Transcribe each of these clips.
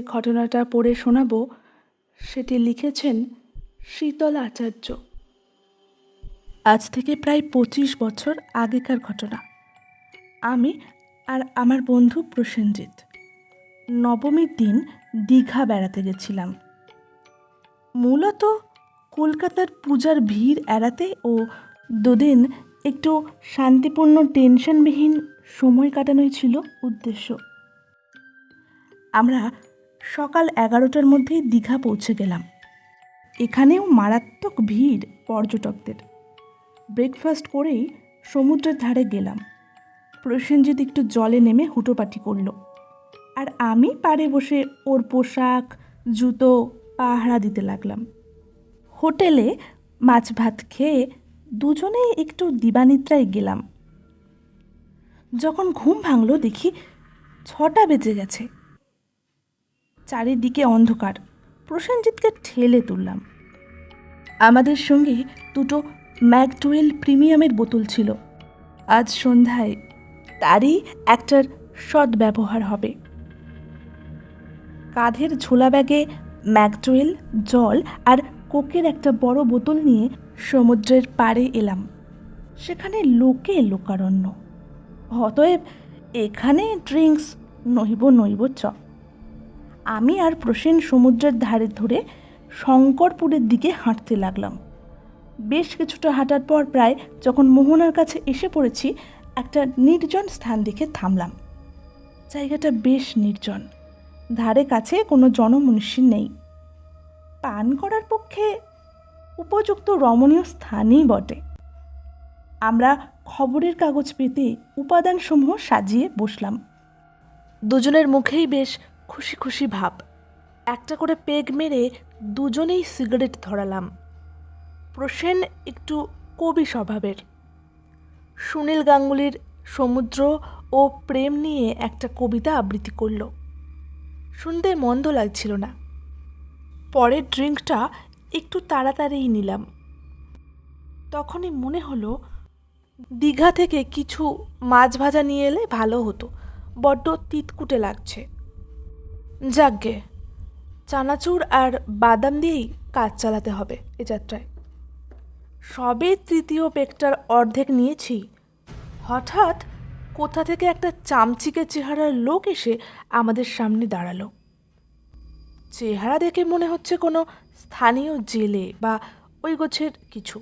ঘটনাটা পড়ে শোনাব সেটি লিখেছেন শীতল আচার্য। আজ থেকে প্রায় 25 বছর আগেকার ঘটনা। আমি আর আমার বন্ধু প্রসেনজিৎ নবমীর দিন দীঘা বেড়াতে গেছিলাম। মূলত কলকাতার পূজার ভিড় এড়াতে ও দুদিন একটু শান্তিপূর্ণ টেনশনবিহীন সময় কাটানোই ছিল উদ্দেশ্য। আমরা সকাল 11টার মধ্যেই দীঘা পৌঁছে গেলাম। এখানেও মারাত্মক ভিড় পর্যটকদের। ব্রেকফাস্ট করেই সমুদ্রের ধারে গেলাম। প্রসেনজিৎ একটু জলে নেমে হুটোপাটি করল, আর আমি পাড়ে বসে ওর পোশাক জুতো পাহারা দিতে লাগলাম। হোটেলে মাছ ভাত খেয়ে দুজনেই একটু দিবানিদ্রায় গেলাম। যখন ঘুম ভাঙল দেখি 6টা বেজে গেছে। চারিদিকে অন্ধকার। প্রসেনজিৎকে ঠেলে তুললাম। আমাদের সঙ্গে দুটো ম্যাকডোয়েল প্রিমিয়ামের বোতল ছিল। আজ সন্ধ্যায় তারই একটার সদ্ব্যবহার হবে। কাঁধের ঝোলা ব্যাগে ম্যাকডোয়েল, জল আর কোকের একটা বড় বোতল নিয়ে সমুদ্রের পাড়ে এলাম। সেখানে লোকে লোকারণ্য। অতএব এখানে ড্রিঙ্কস নইব চ। আমি আর প্রসেন সমুদ্রের ধারে ধরে শঙ্করপুরের দিকে হাঁটতে লাগলাম। বেশ কিছুটা হাঁটার পর প্রায় যখন মোহনার কাছে এসে পড়েছি, একটা নির্জন স্থান দেখে থামলাম। জায়গাটা বেশ নির্জন, ধারে কাছে কোনো জনমনুষ্য নেই। পান করার পক্ষে উপযুক্ত রমণীয় স্থানই বটে। আমরা খবরের কাগজ পেতে উপাদানসমূহ সাজিয়ে বসলাম। দুজনের মুখেই বেশ খুশি খুশি ভাব। একটা করে পেগ মেরে দুজনেই সিগারেট ধরালাম। প্রসেন একটু কবি স্বভাবের। সুনীল গাঙ্গুলির সমুদ্র ও প্রেম নিয়ে একটা কবিতা আবৃত্তি করল। শুনতে মন্দ লাগছিল না। পরের ড্রিঙ্কটা একটু তাড়াতাড়িই নিলাম। তখনই মনে হলো দীঘা থেকে কিছু মাছ ভাজা নিয়ে এলে ভালো হতো, বড্ড তিতকুটে লাগছে। যাকগে, চানাচুর আর বাদাম দিয়েই কাজ চালাতে হবে এ যাত্রায়। সবে তৃতীয় পেগটার অর্ধেক নিয়েছি, হঠাৎ কোথা থেকে একটা চামচিকে চেহারার লোক এসে আমাদের সামনে দাঁড়ালো। চেহারা দেখে মনে হচ্ছে কোনো স্থানীয় জেলে বা ওই গোছের কিছু।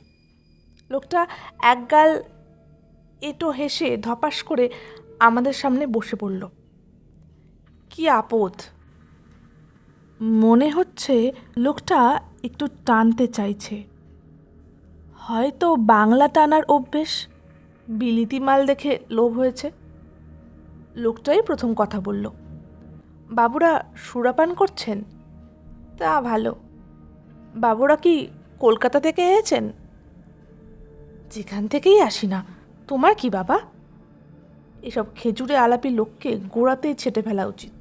লোকটা একগাল এঁটো হেসে ধপাস করে আমাদের সামনে বসে পড়ল। কি আপদ! মনে হচ্ছে লোকটা একটু টানতে চাইছে। হয়তো বাংলা টানার অভ্যেস, বিলিতি মাল দেখে লোভ হয়েছে। লোকটাই প্রথম কথা বলল। বাবুরা সুরাপান করছেন? তা ভালো। বাবুরা কি কলকাতা থেকে এসেছেন? যেখান থেকেই আসি না, তোমার কি বাবা? এসব খেজুরে আলাপি লোককে গোড়াতেই ছেটে ফেলা উচিত,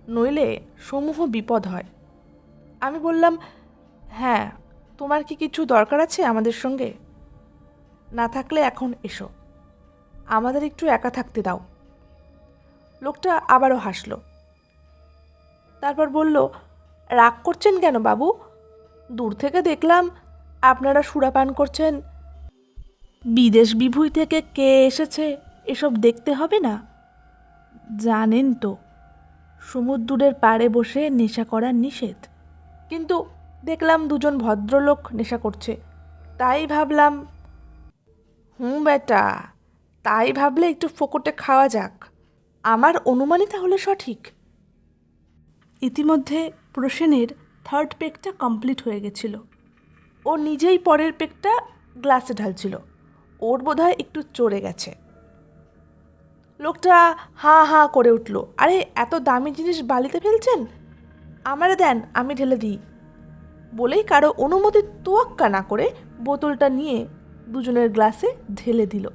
নইলে সমূহ বিপদ হয়। আমি বললাম, হ্যাঁ, তোমার কি কিছু দরকার আছে আমাদের সঙ্গে? না থাকলে এখন এসো, আমাদের একটু একা থাকতে দাও। লোকটা আবারও হাসল। তারপর বলল, রাগ করছেন কেন বাবু? দূর থেকে দেখলাম আপনারা সুরাপান করছেন। বিদেশ বিভুঁই থেকে কে এসেছে এসব দেখতে হবে না? জানেন তো সমুদ্রের পাড়ে বসে নেশা করা নিষেধ। কিন্তু দেখলাম দুজন ভদ্রলোক নেশা করছে, তাই ভাবলাম। বেটা, তাই ভাবলে একটু ফোকটে খাওয়া যাক। আমার অনুমানই তাহলে সঠিক। ইতিমধ্যে প্রসেনের থার্ড পেগটা কমপ্লিট হয়ে গেছিল। ও নিজেই পরের পেগটা গ্লাসে ঢালছিল। ওর বোধহয় একটু চড়ে গেছে। লোকটা হাঁ হাঁ করে উঠল, আরে এত দামি জিনিস বালিতে ফেলছেন, আমারে দেন, আমি ঢেলে দিই। বলেই কারো অনুমতির তোয়াক্কা না করে বোতলটা নিয়ে দুজনের গ্লাসে ঢেলে দিল।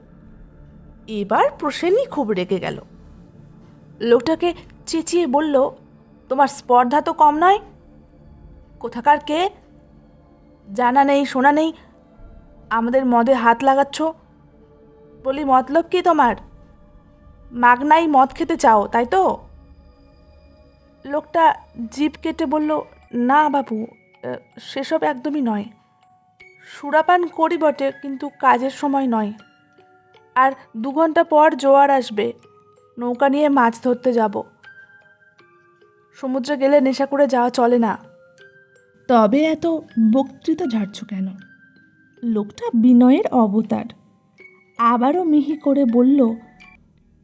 এবার প্রসেনই খুব রেগে গেল। লোকটাকে চেঁচিয়ে বলল, তোমার স্পর্ধা তো কম নয়। কোথাকার কে? জানা নেই শোনা নেই, আমাদের মদে হাত লাগাচ্ছ। বলি, মতলব কি তোমার? মাগনাই মদ খেতে চাও, তাই তো? লোকটা জিভ কেটে বলল, না বাবু, সেসব একদমই নয়। সুরাপান করি বটে, কিন্তু কাজের সময় নয়। আর 2 ঘন্টা পর জোয়ার আসবে, নৌকা নিয়ে মাছ ধরতে যাব। সমুদ্রে গেলে নেশা করে যাওয়া চলে না। তবে এত বক্তৃতা ঝাড়ছ কেন? লোকটা বিনয়ের অবতার। আবারও মিহি করে বলল,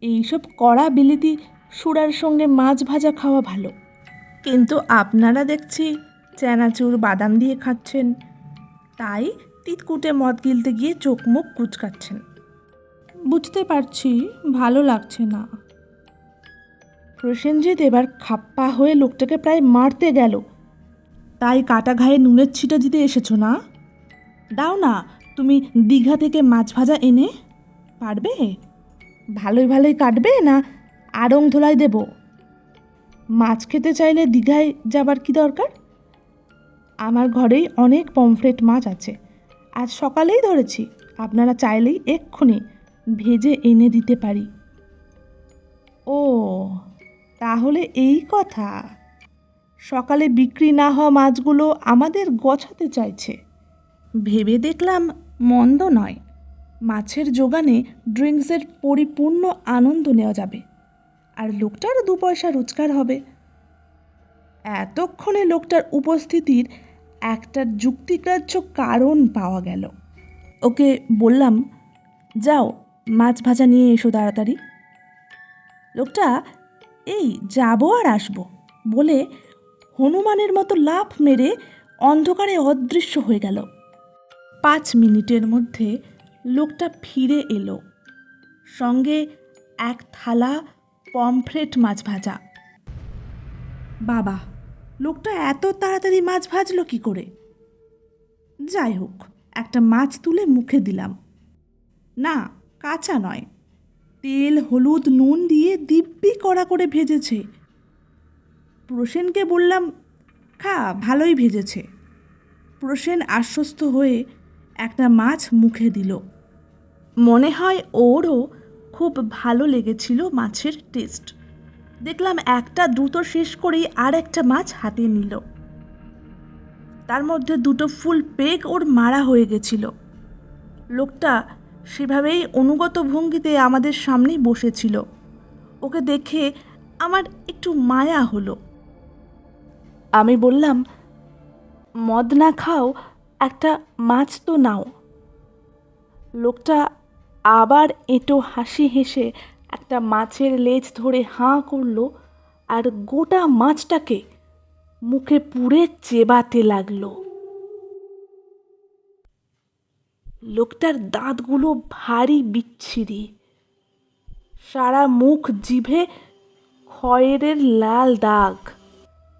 এইসব কড়া বিলিতি সুরার সঙ্গে মাছ ভাজা খাওয়া ভালো, কিন্তু আপনারা দেখছি চানাচুর বাদাম দিয়ে খাচ্ছেন, তাই তিতকুটে মদ গিলতে গিয়ে চোখ মুখ কুচকাচ্ছেন। বুঝতে পারছি, ভালো লাগছে না। প্রসেনজিৎ এবার খাপ্পা হয়ে লোকটাকে প্রায় মারতে গেল। তাই কাটা ঘায়ে নুনের ছিটা দিতে এসেছো না? দাও না, তুমি দীঘা থেকে মাছ ভাজা এনে পারবে? ভালোই ভালোই কাটবে না আড়ং ধোলাই দেব? মাছ খেতে চাইলে দীঘায় যাবার কি দরকার? আমার ঘরেই অনেক পমফ্রেট মাছ আছে, আজ সকালেই ধরেছি। আপনারা চাইলেই এক্ষুনি ভেজে এনে দিতে পারি। ও, তাহলে এই কথা। সকালে বিক্রি না হওয়া মাছগুলো আমাদের গছাতে চাইছে। ভেবে দেখলাম মন্দ নয়, মাছের জোগানে ড্রিঙ্কসের পরিপূর্ণ আনন্দ নেওয়া যাবে, আর লোকটার 2 পয়সা রোজগার হবে। এতক্ষণে লোকটার উপস্থিতির একটা যুক্তিগ্রাহ্য কারণ পাওয়া গেল। ওকে বললাম, যাও মাছ ভাজা নিয়ে এসো তাড়াতাড়ি। লোকটা এই যাবো আর আসবো বলে হনুমানের মতো লাফ মেরে অন্ধকারে অদৃশ্য হয়ে গেল। 5 মিনিটের মধ্যে লোকটা ফিরে এলো, সঙ্গে 1 থালা পমফ্রেট মাছ ভাজা। বাবা, লোকটা এত তাড়াতাড়ি মাছ ভাজলো কি করে? যাই হোক, একটা মাছ তুলে মুখে দিলাম। না, কাঁচা নয়, তেল হলুদ নুন দিয়ে দিব্যি কড়া করে ভেজেছে। প্রসেনকে বললাম, খা, ভালোই ভেজেছে। প্রসেন আশ্বস্ত হয়ে একটা মাছ মুখে দিল। মনে হয় ওরও খুব ভালো লেগেছিল মাছের টেস্ট। দেখলাম একটা দ্রুত শেষ করেই আর একটা মাছ হাতে নিল। তার মধ্যে 2টো ফুল পেগ ওর মারা হয়ে গেছিল। লোকটা সেভাবেই অনুগত ভঙ্গিতে আমাদের সামনেই বসেছিল। ওকে দেখে আমার একটু মায়া হলো। আমি বললাম, মদ না খাও, একটা মাছ তো নাও। লোকটা আবার এঁটো হাসি হেসে একটা মাছের লেজ ধরে হাঁ করল আর গোটা মাছটাকে মুখে পুরে চেবাতে লাগলো। লোকটার দাঁতগুলো ভারী বিচ্ছিরি, সারা মুখ জিভে খয়েরের লাল দাগ,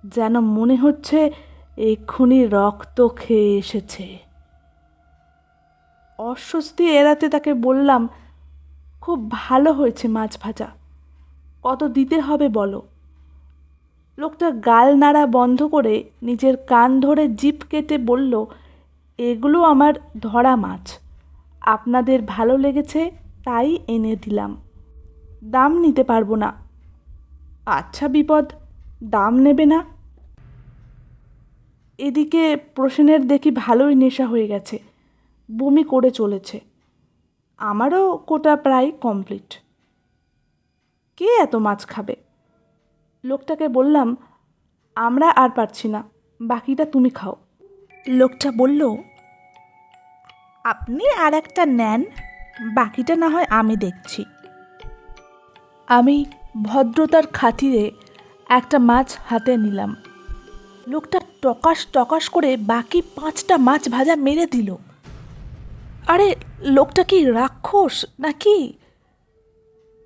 যেন মনে হচ্ছে এক্ষুনি রক্ত খেয়ে এসেছে। অস্বস্তি এড়াতে তাকে বললাম, খুব ভালো হয়েছে মাছ ভাজা, কত দিতে হবে বলো? লোকটা গাল নাড়া বন্ধ করে নিজের কান ধরে জিভ কেটে বলল, এগুলো আমার ধরা মাছ, আপনাদের ভালো লেগেছে তাই এনে দিলাম, দাম নিতে পারবো না। আচ্ছা বিপদ, দাম নেবে না? এদিকে প্রসেনের দেখি ভালোই নেশা হয়ে গেছে, বমি করে চলেছে। আমারও কোটা প্রায় কমপ্লিট। কে এত মাছ খাবে? লোকটাকে বললাম, আমরা আর পারছি না, বাকিটা তুমি খাও। লোকটা বলল, আপনি আর একটা নেন, বাকিটা না হয় আমি দেখছি। আমি ভদ্রতার খাতিরে একটা মাছ হাতে নিলাম। লোকটা টকাস টকাস করে বাকি 5টা মাছ ভাজা মেরে দিল। আরে লোকটা কি রাক্ষস নাকি?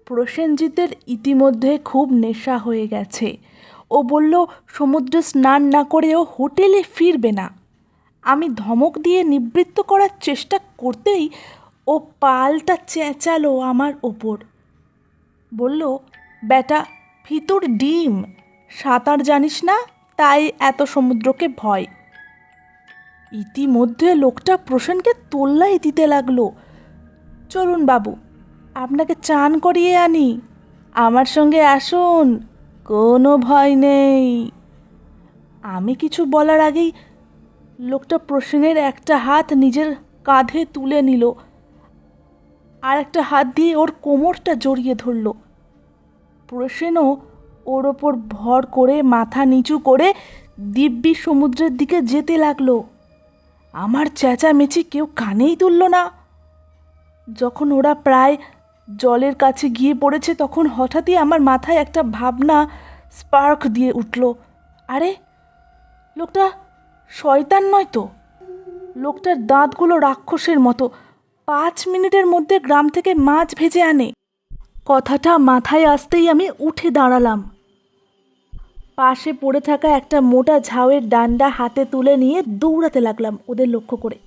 প্রসেনজিতের ইতিমধ্যে খুব নেশা হয়ে গেছে। ও বলল সমুদ্রে স্নান না করেও হোটেলে ফিরবে না। আমি ধমক দিয়ে নিবৃত্ত করার চেষ্টা করতেই ও পাল্টা চেঁচালো আমার ওপর। বলল, বেটা ভিতর ডিম, সাঁতার জানিস না, তাই এত সমুদ্রকে ভয়। ইতিমধ্যে লোকটা প্রসেনকে তোল্লাই দিতে লাগলো। চলুন বাবু, আপনাকে চান করিয়ে আনি, আমার সঙ্গে আসুন, কোনো ভয় নেই। আমি কিছু বলার আগেই লোকটা প্রসেনের একটা হাত নিজের কাঁধে তুলে নিল, আর একটা হাত দিয়ে ওর কোমরটা জড়িয়ে ধরল। প্রসেনও ওর ওপর ভর করে মাথা নিচু করে দিব্যি সমুদ্রের দিকে যেতে লাগলো। আমার চেঁচামেচি কেউ কানেই তুলল না। যখন ওরা প্রায় জলের কাছে গিয়ে পড়েছে তখন হঠাৎই আমার মাথায় একটা ভাবনা স্পার্ক দিয়ে উঠল। আরে, লোকটা শয়তান নয় তো? লোকটার দাঁতগুলো রাক্ষসের মতো। 5 মিনিটের মধ্যে গ্রাম থেকে মাছ ভেজে আনে। কথাটা মাথায় আসতেই আমি উঠে দাঁড়ালাম। পাশে পড়ে থাকা একটা মোটা ঝাউয়ের ডান্ডা হাতে তুলে নিয়ে দৌড়াতে লাগলাম ওদের লক্ষ্য করে।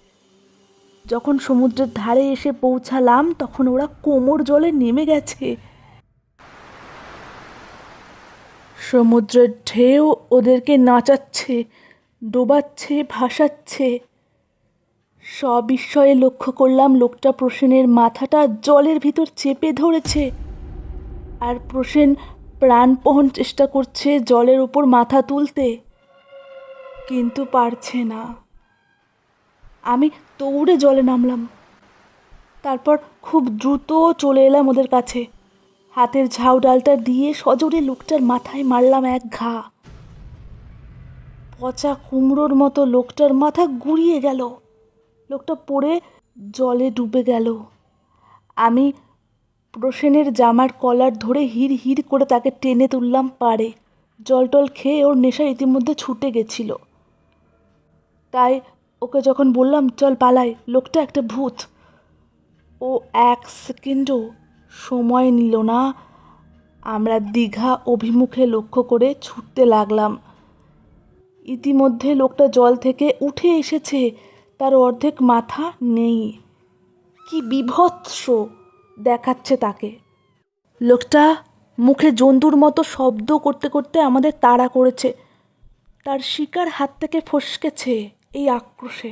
যখন সমুদ্রের ধারে এসে পৌঁছালাম তখন ওরা কোমর জলে নেমে গেছে। সমুদ্রের ঢেউ ওদেরকে নাচাচ্ছে, ডোবাচ্ছে, ভাসাচ্ছে। সবিস্ময়ে লক্ষ্য করলাম লোকটা প্রসেনের মাথাটা জলের ভিতর চেপে ধরেছে, আর প্রসেন প্রাণপণ চেষ্টা করছে জলের উপর মাথা তুলতে, কিন্তু পারছে না। আমি দৌড়ে জলে নামলাম। তারপর খুব দ্রুত চলে এলাম ওদের কাছে। হাতের ঝাউ ডালটা দিয়ে সজোরে লোকটার মাথায় মারলাম এক ঘা। পচা কুমড়োর মতো লোকটার মাথা গুঁড়িয়ে গেল। লোকটা পড়ে জলে ডুবে গেল। আমি প্রসেনের জামার কলার ধরে হিড় হিড় করে তাকে টেনে তুললাম পাড়ে। জল টল খেয়ে ওর নেশা ইতিমধ্যে ছুটে গেছিল। তাই ওকে যখন বললাম চল পালাই, লোকটা একটা ভূত, ও 1 সেকেন্ডও সময় নিল না। আমরা দীঘা অভিমুখে লক্ষ্য করে ছুটতে লাগলাম। ইতিমধ্যে লোকটা জল থেকে উঠে এসেছে, তার অর্ধেক মাথা নেই। কি বীভৎস দেখাচ্ছে তাকে। লোকটা মুখে জন্তুর মতো শব্দ করতে করতে আমাদের তাড়া করেছে। তার শিকার হাত থেকে ফসকেছে এই আক্রোশে।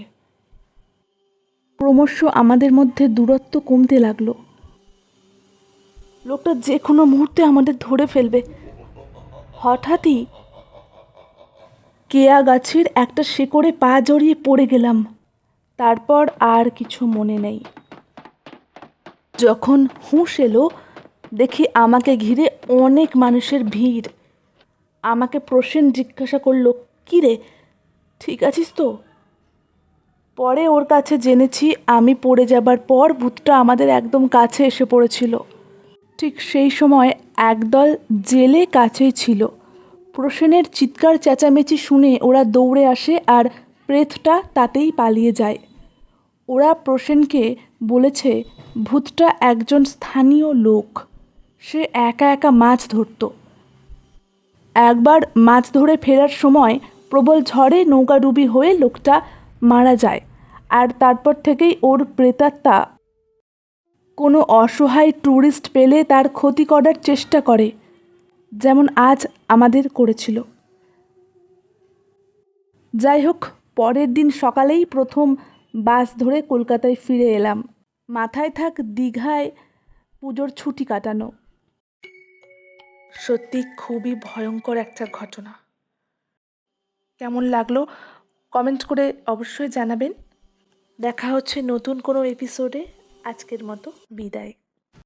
ক্রমশ আমাদের মধ্যে দূরত্ব কমতে লাগলো। লোকটা যে কোনো মুহূর্তে আমাদের ধরে ফেলবে। হঠাৎই কেয়া গাছের একটা শিকড়ে পা জড়িয়ে পড়ে গেলাম। তারপর আর কিছু মনে নেই। যখন হুঁশ এলো দেখি আমাকে ঘিরে অনেক মানুষের ভিড়। আমাকে প্রসেন জিজ্ঞাসা করলো, কী রে, ঠিক আছিস তো? পরে ওর কাছে জেনেছি আমি পড়ে যাবার পর ভূতটা আমাদের একদম কাছে এসে পড়েছিল। ঠিক সেই সময় একদল জেলে কাছেই ছিল। প্রসেনের চিৎকার চেঁচামেচি শুনে ওরা দৌড়ে আসে আর প্রেতটা তাতেই পালিয়ে যায়। ওরা প্রসেনকে বলেছে ভূতটা একজন স্থানীয় লোক, সে একা একা মাছ ধরত। একবার মাছ ধরে ফেরার সময় প্রবল ঝড়ে নৌকাডুবি হয়ে লোকটা মারা যায়, আর তারপর থেকেই ওর প্রেতাত্মা কোনো অসহায় ট্যুরিস্ট পেলে তার ক্ষতি করার চেষ্টা করে, যেমন আজ আমাদের করেছিল। যাই হোক, পরের দিন সকালেই প্রথম বাস ধরে কলকাতায় ফিরে এলাম। মাথায় থাক দীঘায় পুজোর ছুটি কাটানো। সত্যি খুবই ভয়ঙ্কর একটা ঘটনা। কেমন লাগলো কমেন্ট করে অবশ্যই জানাবেন। দেখা হচ্ছে নতুন কোনো এপিসোডে। আজকের মতো বিদায়।